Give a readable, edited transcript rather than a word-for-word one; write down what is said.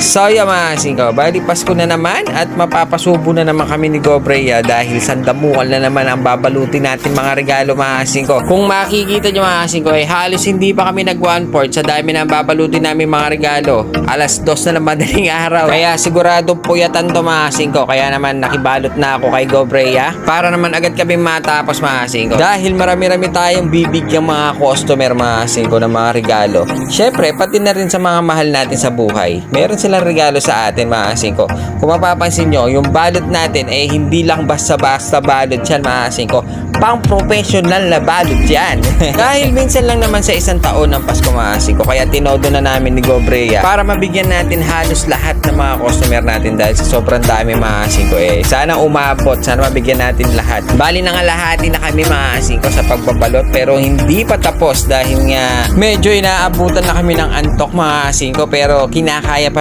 So yung mga asing ko, bali Pasko na naman at mapapasubo na naman kami ni Gobrea dahil sandamukan na naman ang babalutin natin mga regalo mga asing ko. Kung makikita nyo mga asing ko, halos hindi pa kami nag 1/4 sa dami na babalutin namin mga regalo. Alas 2 na ng madaling araw. Kaya sigurado puyatan to mga asing ko. Kaya naman nakibalot na ako kay Gobrea para naman agad kami matapos mga asing ko. Dahil marami-rami tayong bibigyan mga customer mga asing ko ng mga regalo. Syempre, pati na rin sa mga mahal natin sa buhay. Meron silang regalo sa atin mga asing ko. Kung mapapansin nyo, yung balot natin hindi lang basta-basta balot yan mga asing ko. Pang professional na balot yan. Dahil minsan lang naman sa isang taon ng Pasko mga asing ko. Kaya tinodo na namin ni Gobrea para mabigyan natin halos lahat ng mga customer natin dahil sa sobrang dami mga asing ko. Sana umabot, sana mabigyan natin lahat. Bali nangalahati na kami mga asing ko sa pagbabalot pero hindi pa tapos dahil nga medyo inaabutan na kami ng antok mga asing ko pero kinakaya pa